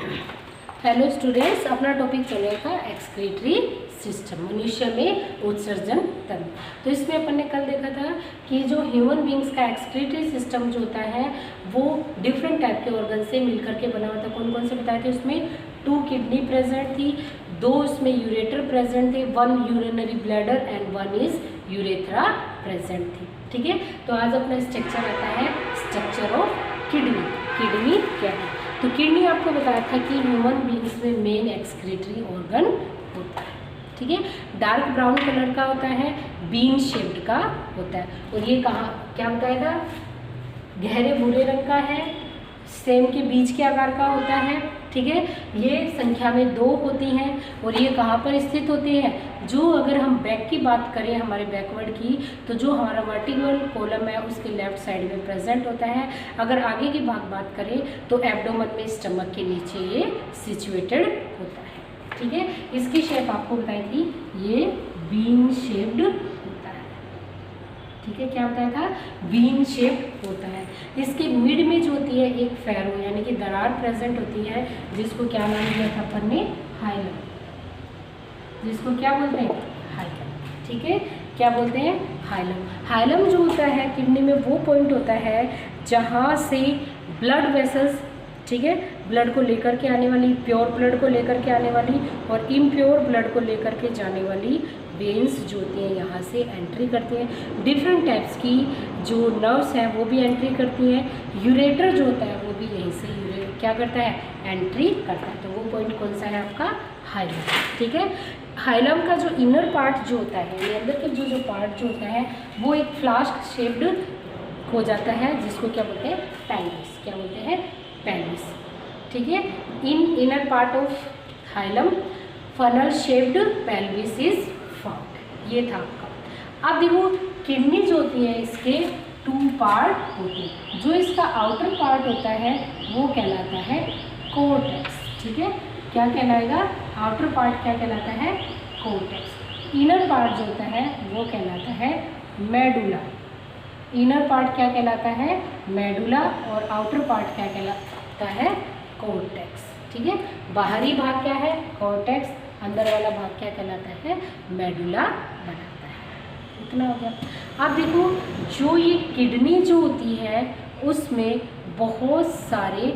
Hello students, अपना topic चलेगा excretory system, मनुष्य में उत्सर्जन तंत्र। तो इसमें अपन ने कल देखा था कि जो ह्यूमन बींग्स का एक्सक्रीटरी सिस्टम जो होता है वो डिफरेंट टाइप के ऑर्गन से मिलकर के बना हुआ था। कौन कौन से बताए थे? उसमें 2 किडनी प्रेजेंट थी, 2 उसमें यूरेटर प्रेजेंट थे, 1 urinary bladder and 1 is urethra present थी। ठीक है, तो आज अपना स्ट्रक्चर आता है स्ट्रक्चर ऑफ किडनी। किडनी क्या है? तो किडनी आपको बताया था कि ह्यूमन बींग्स में मेन एक्सक्रीटरी ऑर्गन होता है। ठीक है, डार्क ब्राउन कलर का होता है, बीन शेप्ड का होता है, और ये कहाँ क्या बताया था? गहरे भूरे रंग का है, सेम के बीच के आकार का होता है। ठीक है, ये संख्या में 2 होती हैं और ये कहाँ पर स्थित होती है? जो अगर हम बैक की बात करें, हमारे बैकवर्ड की, तो जो हमारा वर्टिकल कॉलम है उसके लेफ्ट साइड में प्रेजेंट होता है। अगर आगे की बात करें तो एब्डोमेन में स्टमक के नीचे ये सिचुएटेड होता है। ठीक है, इसकी शेप आपको बताई थी, ये बीन शेप्ड होता है। ठीक है, क्या बताया था? बीन शेप होता है। इसके मिड में जो होती है एक फैरो यानी कि दरार प्रेजेंट होती है, जिसको क्या नाम दिया था अपन ने? हाइलम। जिसको क्या बोलते हैं? हाइलम। ठीक है, क्या बोलते हैं? हाइलम। हाइलम जो होता है किडनी में वो पॉइंट होता है जहाँ से ब्लड वेसल्स, ठीक है, ब्लड को लेकर के आने वाली, प्योर ब्लड को लेकर के आने वाली और इम्प्योर ब्लड को लेकर के जाने वाली वेन्स जो होती हैं यहाँ से एंट्री करती हैं। डिफरेंट टाइप्स की जो नर्व्स हैं वो भी एंट्री करती हैं। यूरेटर जो होता है वो भी यहीं से क्या करता है? एंट्री करता है। तो वो पॉइंट कौन सा है आपका? हाइलम। ठीक है, हाइलम का जो इनर पार्ट जो होता है, ये अंदर के जो पार्ट जो होता है वो एक फ्लास्क शेप्ड हो जाता है, जिसको क्या बोलते हैं? पेल्विस। क्या बोलते हैं? पेल्विस। ठीक है, इन inner part of hilum funnel shaped pelvis is found. ये था आपका। अब देखो, किडनी जो होती है इसके 2 पार्ट होते हैं। जो इसका आउटर पार्ट होता है वो कहलाता है कोर्टेक्स। ठीक है, क्या कहलाएगा? आउटर पार्ट क्या कहलाता है? कोर्टेक्स। इनर पार्ट जो होता है वो कहलाता है मेडुला। इनर पार्ट क्या कहलाता है? मेडुला। और आउटर पार्ट क्या कहलाता है? कोर्टेक्स। ठीक है, बाहरी भाग क्या है? कोर्टेक्स। अंदर वाला भाग क्या कहलाता है? मेडुला बनाता है। इतना हो गया। अब देखो, जो ये किडनी जो होती है उसमें बहुत सारे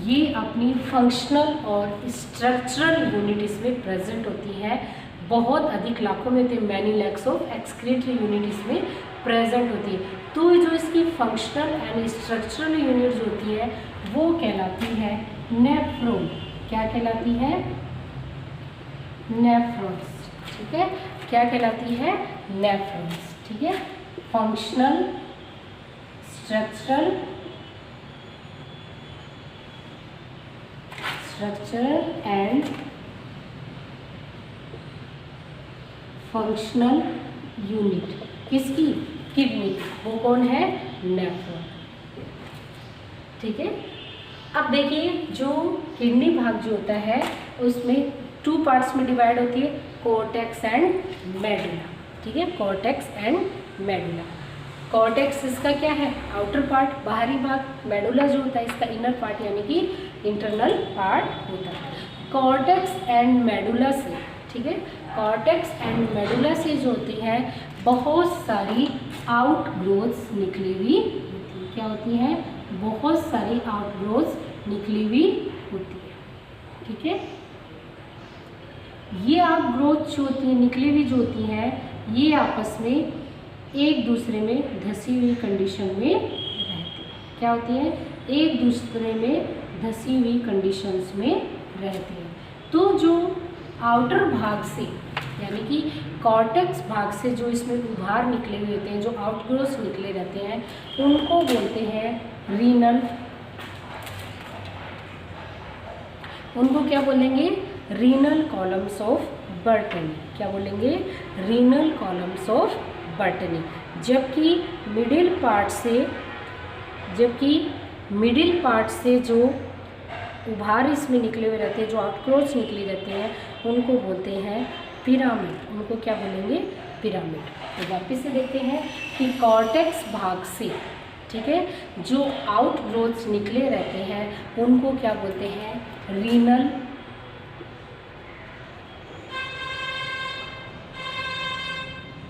ये अपनी फंक्शनल और स्ट्रक्चरल यूनिट इसमें प्रेजेंट होती है। बहुत अधिक लाखों में होती है, many lakhs of excretory unit इसमें प्रेजेंट होती है। तो जो इसकी फंक्शनल एंड स्ट्रक्चरल यूनिट जो होती है वो कहलाती है नेफ्रॉन। क्या कहलाती है? नेफ्रॉन्स। ठीक है, क्या कहलाती है? नेफ्रॉन्स। ठीक है, functional, structural and functional unit किसकी? किडनी। वो कौन है? नेफ्रॉन। ठीक है, अब देखिए, जो किडनी भाग जो होता है उसमें 2 पार्ट्स में डिवाइड होती है, कोर्टेक्स एंड मेडुला। ठीक है, कोर्टेक्स एंड मेडुला। कोर्टेक्स इसका क्या है? आउटर पार्ट, बाहरी भाग। मेडुला जो होता है इसका इनर पार्ट यानी कि इंटरनल पार्ट होता है। कोर्टेक्स एंड मेडुला से, ठीक है, कोर्टेक्स एंड मेडुला से जो होती है बहुत सारी आउटग्रोथ्स निकली हुई होती है। क्या होती है? बहुत सारी आउटग्रोथ्स निकली हुई होती है। ठीक है, ये आउटग्रोथ जो होती है, निकली हुई जो होती है, ये आपस में एक दूसरे में धसी हुई कंडीशन में रहती है। क्या होती है? एक दूसरे में धसी हुई कंडीशंस में रहती है। तो जो आउटर भाग से यानी कि कॉर्टेक्स भाग से जो इसमें उभार निकले हुए होते हैं, जो आउटग्रोथ्स निकले रहते हैं, उनको बोलते हैं रीनल। उनको क्या बोलेंगे? Renal columns of Bertini. क्या बोलेंगे? Renal columns of Bertini. जबकि मिडिल पार्ट से जो उभार इसमें निकले हुए रहते हैं, जो आउटग्रोथ्स निकले रहते हैं, उनको बोलते हैं पिरामिड। उनको क्या बोलेंगे? पिरामिड। तो वापस से देखते हैं कि कॉर्टेक्स भाग से ठीक है। जो आउट ग्रोथ्स निकले रहते हैं उनको क्या बोलते हैं,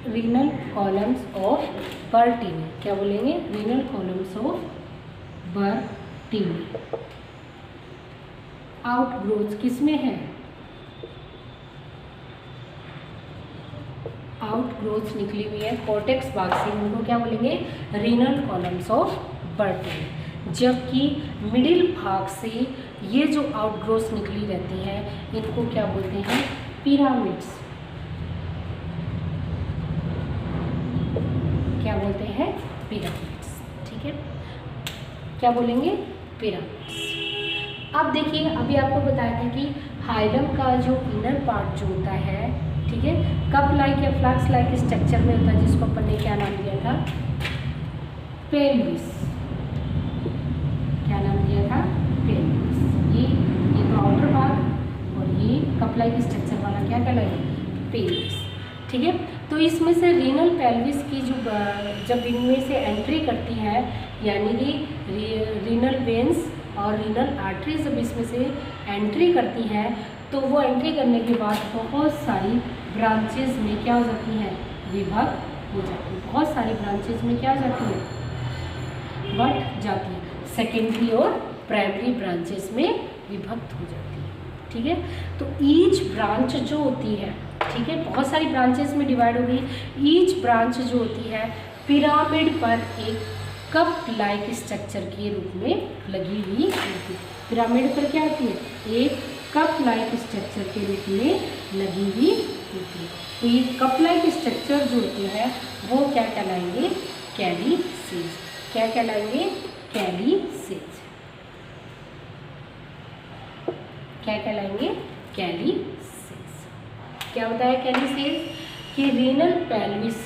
रीनल कॉलम्स ऑफ बर्टीनी। क्या बोलेंगे, renal columns of बर्टीनी। Out growth किसमें है, आउट ग्रोथ निकली हुई है कॉर्टेक्स भाग से, उनको क्या बोलेंगे, रीनल कॉलम्स ऑफ बर्टीनी। जबकि मिडिल भाग से ये जो आउट ग्रोथ निकली रहती है इनको क्या बोलते हैं, पिरामिड्स। क्या बोलते हैं, पिरामिड्स। ठीक है, क्या बोलेंगे, पिरामिड्स। अब देखिए, अभी आपको बताया था कि हाइलम का जो इनर पार्ट जो होता है, ठीक है, कप लाइक या फ्लक्स लाइक स्ट्रक्चर में होता है, जिसको अपन ने क्या नाम दिया था, पेल्विस। क्या नाम दिया था, पेल्विस। ये तो आउटर भाग और ये कप लाइक स्ट्रक्चर वाला क्या कहलाएगा, पेल्विस। ठीक है, तो इसमें से रीनल पेल्विस की जो जब इनमें से एंट्री करती है, यानी कि रीनल वेन्स और रीनल आर्टरी जब इसमें से एंट्री करती है, तो वो एंट्री करने के बाद बहुत सारी ब्रांचेज में क्या हो जाती हैं, विभक्त हो जाती है। बहुत सारी ब्रांचेज में क्या हो जाती है, बट जाती है, सेकेंडरी और प्राइमरी ब्रांचेस में विभक्त हो जाती है। ठीक है, तो ईच ब्रांच जो होती है, ठीक है, बहुत सारी ब्रांचेस में डिवाइड हो गई। ईच ब्रांच जो होती है पिरामिड पर एक कप लाइक स्ट्रक्चर के रूप में लगी हुई होती है। पिरामिड पर क्या होती है, एक कप लाइक स्ट्रक्चर के रूप में लगी हुई होती है। तो ये कप लाइक स्ट्रक्चर जो होते हैं वो क्या कहलाएंगे, कैलीसेज। क्या कहलाएंगे, कैलीसेज। क्या कहलाएंगे, कैलीसेज। क्या होता है कैलीसेज, कि रीनल पेल्विस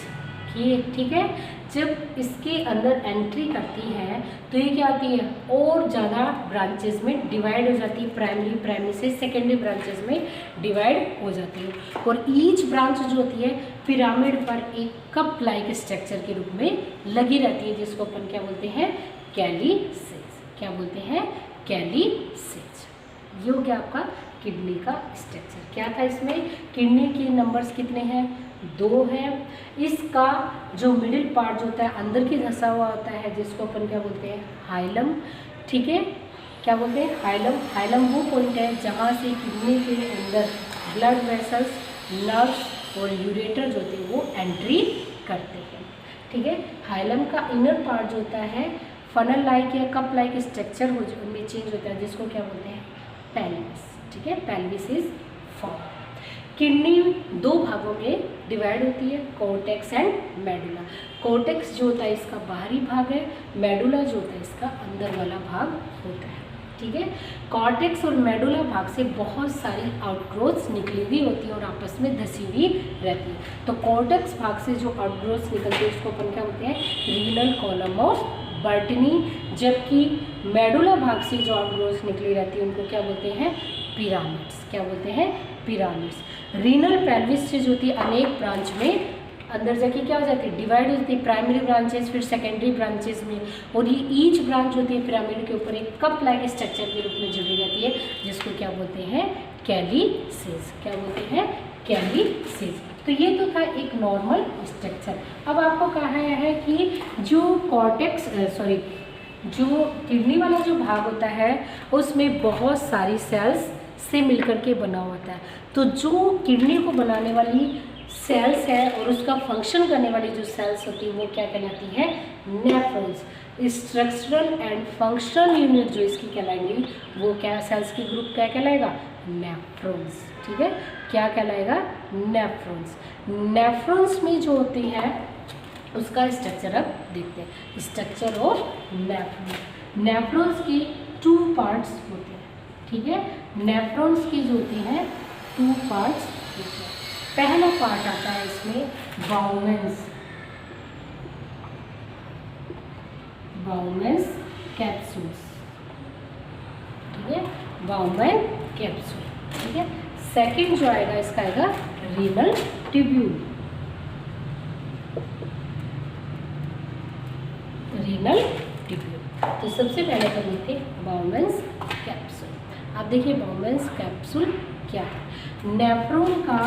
की, ठीक है, जब इसके अंदर एंट्री करती है तो ये क्या होती है, और ज़्यादा ब्रांचेस में डिवाइड हो जाती है। प्राइमरी से सेकेंडरी ब्रांचेस में डिवाइड हो जाती है। और ईच ब्रांच जो होती है पिरामिड पर एक कप लाइक स्ट्रक्चर के रूप में लगी रहती है, जिसको अपन क्या बोलते हैं, कैलीसेज। क्या बोलते हैं, कैलीसेज। ये हो गया आपका किडनी का स्ट्रक्चर। क्या था इसमें, किडनी के नंबर्स कितने हैं, 2 हैं। इसका जो मिडिल पार्ट जो होता है अंदर की धंसा हुआ होता है, जिसको अपन क्या बोलते हैं, हाइलम। ठीक है, क्या बोलते हैं, हाइलम। हाइलम वो पॉइंट है जहाँ से किडनी के अंदर ब्लड वेसल्स, नर्व्स और यूरेटर जो होते हैं वो एंट्री करते हैं। ठीक है, हाइलम का इनर पार्ट जो होता है फनल लाइक या कप लाइक स्ट्रक्चर में चेंज होता है, जिसको क्या बोलते हैं, पेल्विस। ठीक है, पेल्विस इज फॉर्म। किडनी 2 भागों में डिवाइड होती है, कॉर्टेक्स एंड मेडुला। कॉर्टेक्स जो होता है इसका बाहरी भाग है, मेडुला जो होता है इसका अंदर वाला भाग होता है। ठीक है, कॉर्टेक्स और मेडुला भाग से बहुत सारी आउटग्रोथ्स निकली हुई होती है और आपस में धसी हुई रहती है। तो कॉर्टेक्स भाग से जो आउटग्रोथ्स निकलती है उसको अपन क्या बोलते हैं, रीनल कॉलम ऑफ बर्टीनी। जबकि मेडुला भाग से जो आउटग्रोथ्स निकली रहती है उनको क्या बोलते हैं, पिरामिड्स। क्या बोलते हैं, पिरामिड्स। रीनल पेल्विस से जो होती है अनेक ब्रांच में अंदर जाके क्या हो जाती है, डिवाइड हो जाती है, प्राइमरी ब्रांचेस फिर सेकेंडरी ब्रांचेस में। और ये ईच ब्रांच होती है पिरामिड के ऊपर एक कप लाइक स्ट्रक्चर के रूप में जुड़ी रहती है, जिसको क्या बोलते हैं, कैलीसेज। क्या बोलते हैं, कैलीसेज। तो ये तो था एक नॉर्मल स्ट्रक्चर। अब आपको कहा है कि जो कॉर्टेक्स जो किडनी वाला जो भाग होता है उसमें बहुत सारी सेल्स से मिलकर के बना होता है। तो जो किडनी को बनाने वाली सेल्स है और उसका फंक्शन करने वाली जो सेल्स होती है वो क्या कहलाती है, nephrons. Structural and functional unit जो इसकी कहलाएंगी वो क्या, सेल्स की ग्रुप क्या कहलाएगा, नेफ्रॉन्स। ठीक है, क्या कहलाएगा, नेफ्रॉन्स। नेफ्रॉन्स में जो होती है उसका स्ट्रक्चर अब देखते हैं, स्ट्रक्चर ऑफ नेफ्रॉन्स। नेफ्रॉन्स की 2 पार्ट्स होते हैं। ठीक है, नेफ्रॉन्स की जो होती हैं 2 पार्ट्स होते हैं। पहला पार्ट आता है इसमें बाउमेंस, बाउमेंस कैप्सूल्स। ठीक है, बाउमेन कैप्सूल। ठीक है, सेकंड जो आएगा इसका आएगा रीनल ट्यूब्यूल, रीनल सबसे पहले अपन देखते हैं बाउमेंस कैप्सूल। अब देखिए बाउमेंस कैप्सूल क्या है। नेफ्रॉन का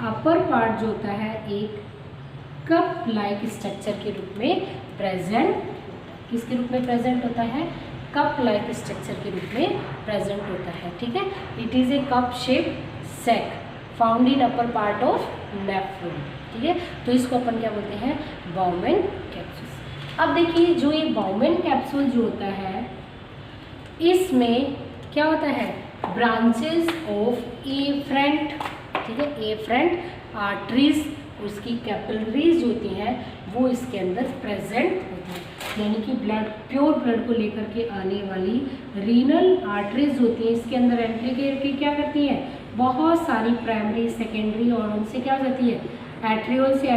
अपर पार्ट जो होता है एक कप लाइक स्ट्रक्चर के रूप में प्रेजेंट, किसके रूप में प्रेजेंट होता है, कप लाइक स्ट्रक्चर के रूप में प्रेजेंट होता है, ठीक है। It is a cup shape sac found in upper part of nephron, ठीक है। तो इसको अपन क्या बोलते हैं, बाउमेन कैप्सूल। अब देखिए जो ये बाउमेन कैप्सूल जो होता है इसमें क्या होता है, ब्रांचेस ऑफ एफरेंट, ठीक है, एफरेंट आर्टरीज, उसकी कैपिलरीज होती हैं वो इसके अंदर प्रेजेंट होती है, यानी कि ब्लड, प्योर ब्लड को लेकर के आने वाली रीनल आर्टरीज होती है इसके अंदर एंट्री करके क्या करती है, बहुत सारी प्राइमरी सेकेंडरी और उनसे क्या हो जाती है, एट्रियोल से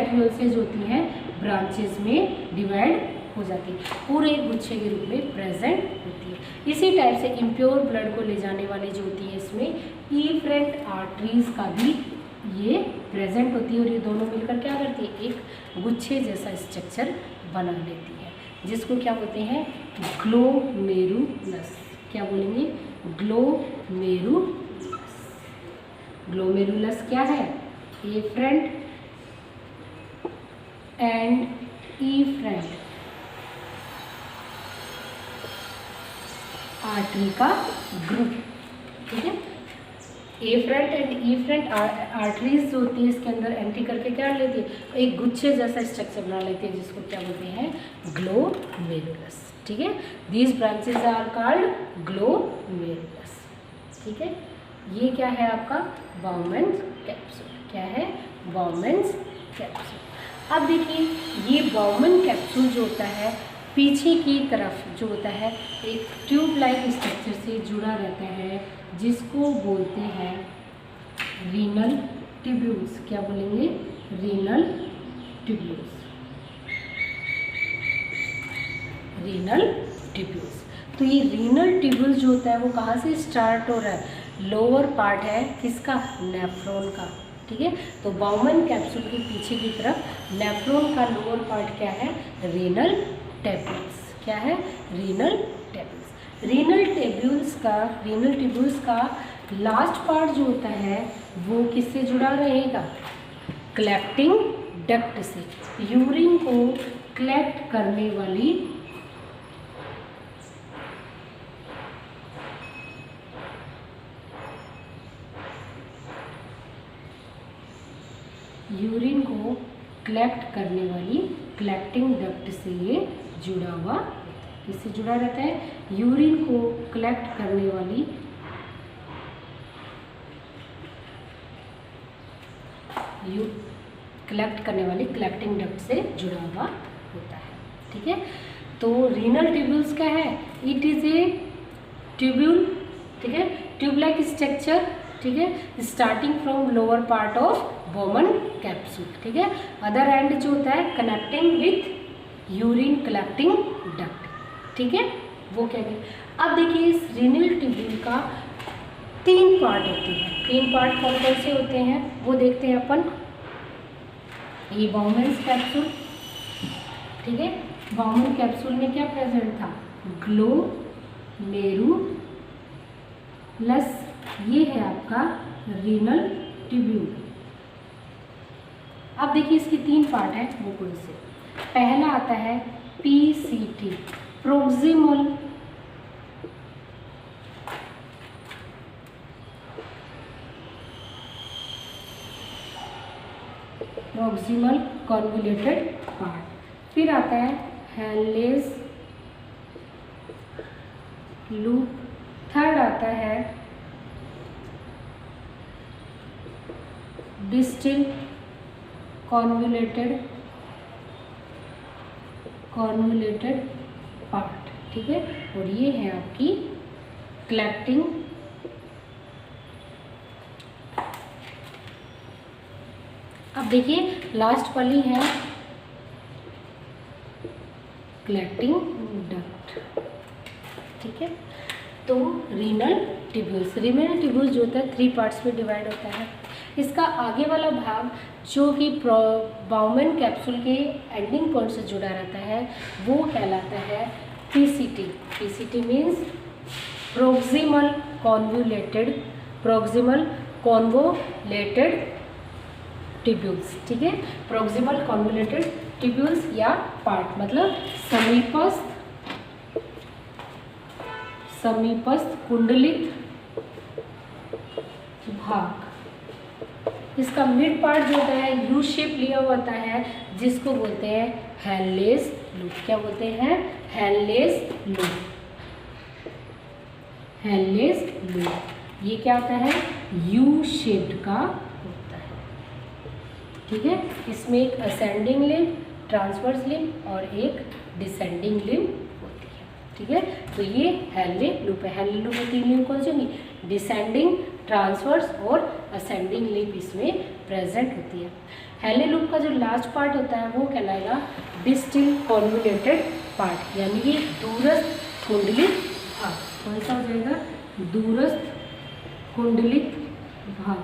होती हैं ब्रांचेस में डिवाइड हो जाती है, पूरे एक गुच्छे के रूप में प्रेजेंट होती है। इसी टाइप से इम्प्योर ब्लड को ले जाने वाली जो होती है इसमें एफरेंट आर्टरीज का भी ये प्रेजेंट होती है और ये दोनों मिलकर क्या करती है, एक गुच्छे जैसा स्ट्रक्चर बना लेती है, जिसको क्या बोलते हैं, ग्लोमेरुलस। क्या बोलेंगे, ग्लोमेरुलस। ग्लोमेरुलस क्या है, एफरेंट एंड एफरेंट आर्टरी का ग्रुप, ठीक है। एफरेंट एंड एफरेंट आर्टरीज जो होती है इसके अंदर एंट्री करके क्या लेती है, एक गुच्छे जैसा स्ट्रक्चर बना लेती है जिसको क्या बोलते हैं, ग्लोमेरुलस, ठीक है। These branches are called glomerulus, ठीक है। ये क्या है आपका बाउमेन्स कैप्सूल, क्या है, बाउमेन्स कैप्सूल। अब देखिए ये बाउमेन कैप्सूल जो होता है पीछे की तरफ जो होता है एक ट्यूब लाइक स्ट्रक्चर से जुड़ा रहता है जिसको बोलते हैं रीनल ट्यूब्यूल्स। क्या बोलेंगे, रीनल ट्यूब्यूल्स, रीनल ट्यूब्यूल्स। तो ये रीनल ट्यूब्यूल्स जो होता है वो कहाँ से स्टार्ट हो रहा है, लोअर पार्ट है किसका, नेफ्रॉन का, ठीक है। तो बाउमेन कैप्सूल के पीछे की तरफ नेफ्रॉन का लोअर पार्ट क्या है, रीनल ट्यूब्यूल्स, क्या है, रीनल ट्यूब्यूल्स। रीनल ट्यूब्यूल्स का लास्ट पार्ट जो होता है वो किससे जुड़ा रहेगा, कलेक्टिंग डक्ट से, यूरिन को कलेक्ट करने वाली कलेक्टिंग डक्ट से ये जुड़ा हुआ, किससे जुड़ा रहता है, यूरिन को कलेक्ट करने वाली कलेक्टिंग डक्ट से जुड़ा हुआ होता है, ठीक है। तो रीनल ट्यूब्यूल्स क्या है, इट इज़ ए ट्यूब्यूल, ठीक है, ट्यूब लाइक स्ट्रक्चर, ठीक है, starting from lower part of bowmen capsule, ठीक है। अदर एंड जो होता है connecting with urine collecting duct, ठीक है, वो क्या है। अब देखिए इस रीनल ट्यूब्यूल का 3 पार्ट होते हैं, 3 पार्ट कौन कौन से होते हैं वो देखते हैं अपन। ये बाउमेन्स कैप्सूल, ठीक है, बाउमेन कैप्सूल में क्या प्रेजेंट था, ग्लोमेरुलस, ये है आपका रीनल ट्यूब्यूल। अब देखिए इसकी 3 पार्ट है वो कौन से, पहला आता है PCT, प्रोक्सिमल कॉन्वोल्यूटेड पार्ट, फिर आता है हेनलेस लूप, थर्ड आता है डिस्टल कॉन्वोल्यूटेड पार्ट, ठीक है। और ये है आपकी कलेक्टिंग अब देखिए लास्ट वाली है कलेक्टिंग डक्ट, ठीक है। तो रीनल ट्यूब्यूल्स जो होता है 3 पार्ट्स में डिवाइड होता है। इसका आगे वाला भाग जो कि बाउमेन कैप्सूल के एंडिंग पॉइंट से जुड़ा रहता है वो कहलाता है PCT, PCT means proximal convoluted tubules, ठीक है। proximal convoluted ट्यूब्यूल्स या पार्ट मतलब समीपस्थ कुंडलित भाग। इसका मिड पार्ट जो होता है यू शेप लिया होता है, जिसको बोलते हैं हेनलेस लूप। क्या बोलते हैं? Henle's loop. हेनलेस लूप ये क्या होता है? यू शेप्ड का होता है, ठीक है। इसमें एक असेंडिंग लिम्ब, ट्रांसवर्स लिम्ब और एक डिसेंडिंग लिम्ब होती है, ठीक है। तो ये हेनले लूप है। हेनले लूप में 3 लिम्ब कौन सी होंगी? डिसेंडिंग, ट्रांसवर्स और असेंडिंग लिम्ब इसमें प्रेजेंट होती है। हेनले लूप का जो लास्ट पार्ट होता है वो कहलाएगा डिस्टल कॉन्वोल्यूटेड पार्ट, यानी कि दूरस्थ कुंडलित भाग। कौन सा हो जाएगा? दूरस्थ कुंडलित भाग।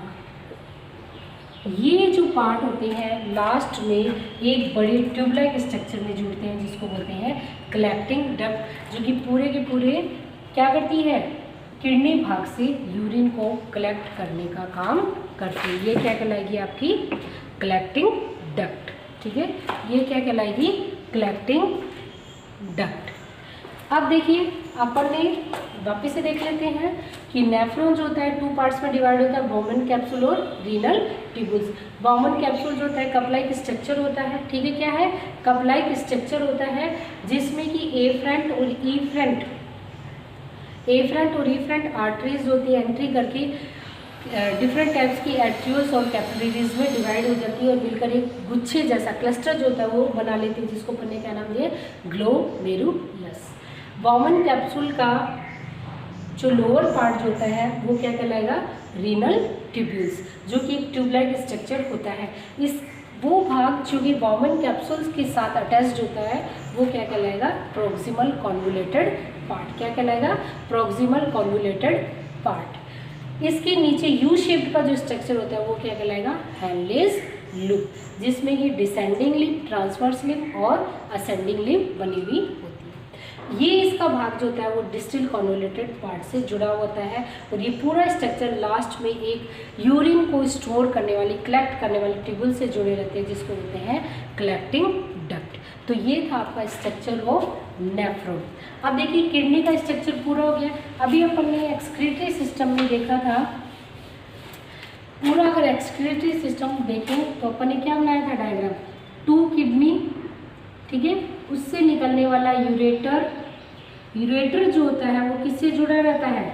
ये जो पार्ट होते हैं लास्ट में एक बड़े ट्यूब लाइक स्ट्रक्चर में जुड़ते हैं, जिसको बोलते हैं कलेक्टिंग डक्ट, जो कि पूरे के पूरे क्या करती है? किडनी भाग से यूरिन को कलेक्ट करने का काम करती है। ये क्या कहलाएगी? आपकी कलेक्टिंग डक्ट, ठीक है। ये क्या कहलाएगी? Collecting duct. अब देखिए अपन ने वापस से देख लेते हैं कि नेफ्रॉन जो होता है 2 पार्ट्स में डिवाइड होता है, बॉमन कैप्सूल और रीनल ट्यूब्यूल्स। बॉमन कैप्सूल जो होता है कप लाइक स्ट्रक्चर होता है, ठीक है। क्या है? कप लाइक स्ट्रक्चर होता है, जिसमें कि एफ्रंट और ईफ्रंट आर्टरीज होती है, एंट्री करके डिफरेंट टाइप्स की एट्रियोल्स और कैपिलरीज में डिवाइड हो जाती है और मिलकर एक गुच्छे जैसा क्लस्टर जो होता है वो बना लेती है, जिसको पढ़ने क्या नाम दिया? ग्लोमेरुलस। बॉमन कैप्सूल का जो लोअर पार्ट जो होता है वो क्या कहलाएगा? रीनल ट्यूब्यूल्स, जो कि एक ट्यूब लाइक स्ट्रक्चर होता है। वो भाग जो कि बॉमन कैप्सूल्स के साथ अटैच्ड होता है वो क्या कहलाएगा? Proximal convoluted part. क्या कहलाएगा? Proximal convoluted part. इसके नीचे यू शेप्ड का जो स्ट्रक्चर होता है वो क्या कहलाएगा? हेनलेस लूप, जिसमें कि डिसेंडिंग लिम्ब, ट्रांसवर्स लिम्ब और असेंडिंग लिम्ब बनी हुई होती है। ये इसका भाग जो होता है वो डिस्टल कॉन्वोल्यूटेड पार्ट से जुड़ा होता है और ये पूरा स्ट्रक्चर लास्ट में एक यूरिन को स्टोर करने वाली, कलेक्ट करने वाली ट्यूब्यूल से जुड़े रहते हैं, जिसको बोलते हैं कलेक्टिंग डक्ट। तो ये था आपका स्ट्रक्चर ऑफ नेफ्रॉन। अब देखिए किडनी का स्ट्रक्चर पूरा हो गया। अभी अपन ने एक्सक्रीटरी सिस्टम में देखा था पूरा। अगर एक्सक्रीटरी सिस्टम देखें तो अपन ने क्या बनाया था डायग्राम? 2 किडनी, ठीक है। उससे निकलने वाला यूरेटर जो होता है वो किससे जुड़ा रहता है?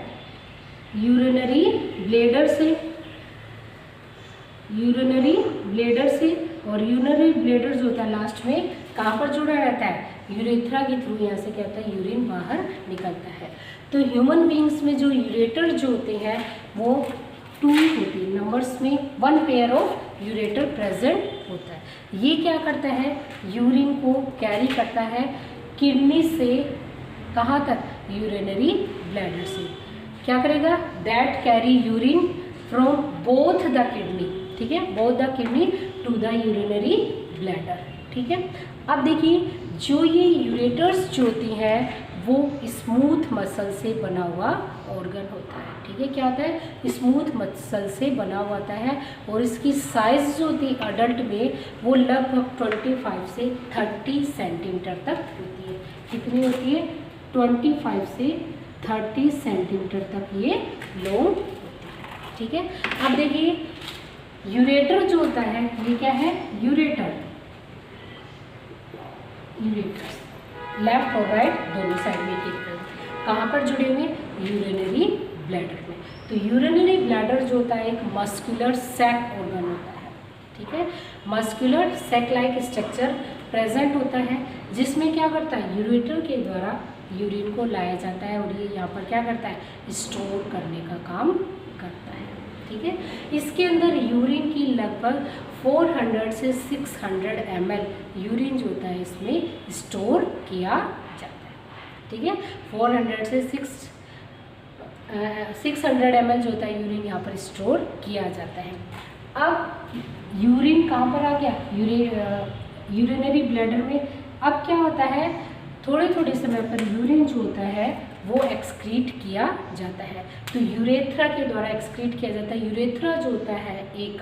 यूरिनरी ब्लैडर से। और यूरिनरी ब्लैडर जो होता है लास्ट में कहाँ पर जुड़ा रहता है? यूरेथ्रा के थ्रू यहाँ से क्या होता है? यूरिन बाहर निकलता है। तो ह्यूमन बींग्स में जो यूरेटर जो होते हैं वो 2 होती है, नंबर्स में 1 पेयर ऑफ यूरेटर प्रेजेंट होता है। ये क्या करता है? यूरिन को कैरी करता है किडनी से कहाँ तक? यूरिनरी ब्लैडर से। क्या करेगा? That carry urine from both the kidney, ठीक है, both the kidney to the urinary bladder, ठीक है। अब देखिए जो ये यूरेटर्स जो होती हैं वो स्मूथ मसल से बना हुआ ऑर्गन होता है, ठीक है। क्या होता है? स्मूथ मसल से बना हुआ होता है और इसकी साइज़ जो होती है अडल्ट में वो लगभग 25 से 30 सेंटीमीटर तक होती है। कितनी होती है? 25 से 30 सेंटीमीटर तक ये लॉन्ग होती है, ठीक है। अब देखिए यूरेटर जो होता है ये क्या है? यूरेटर लेफ्ट और राइट दोनों साइड में एक कहाँ पर जुड़े हुए? यूरिनरी ब्लैडर में। तो यूरिनरी ब्लैडर जो होता है एक मस्कुलर सैक ऑर्गन होता है, ठीक है। Muscular sac like structure present होता है, जिसमें क्या करता है? यूरेटर के द्वारा यूरिन को लाया जाता है और ये यहाँ पर क्या करता है? स्टोर करने का काम करता है, ठीक है। इसके अंदर यूरिन की लगभग 400 से 600 ml यूरिन जो होता है इसमें स्टोर किया जाता है, ठीक है। 400 से 600 ml जो होता है यूरिन यहाँ पर स्टोर किया जाता है। अब यूरिन कहाँ पर आ गया? यूरिनरी ब्लैडर में। अब क्या होता है? थोड़े थोड़े समय पर यूरिन जो होता है वो एक्सक्रीट किया जाता है। तो यूरेथ्रा के द्वारा एक्सक्रीट किया जाता है। यूरेथ्रा जो होता है एक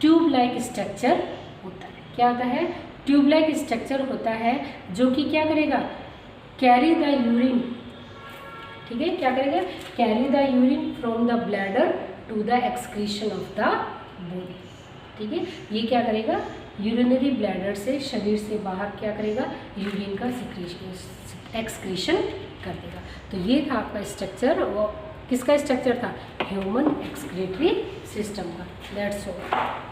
ट्यूब लाइक स्ट्रक्चर होता है। क्या होता है? ट्यूब लाइक स्ट्रक्चर होता है जो कि क्या करेगा? कैरी द यूरिन, ठीक है, क्या करेगा? Carry the urine from the bladder to the excretion of the body, ठीक है। ये क्या करेगा? यूरिनरी ब्लैडर से, शरीर से बाहर क्या करेगा? यूरिन का एक्सक्रीशन कर देगा। तो ये था आपका स्ट्रक्चर, वो किसका स्ट्रक्चर था? ह्यूमन एक्सक्रीटरी सिस्टम का। That's all.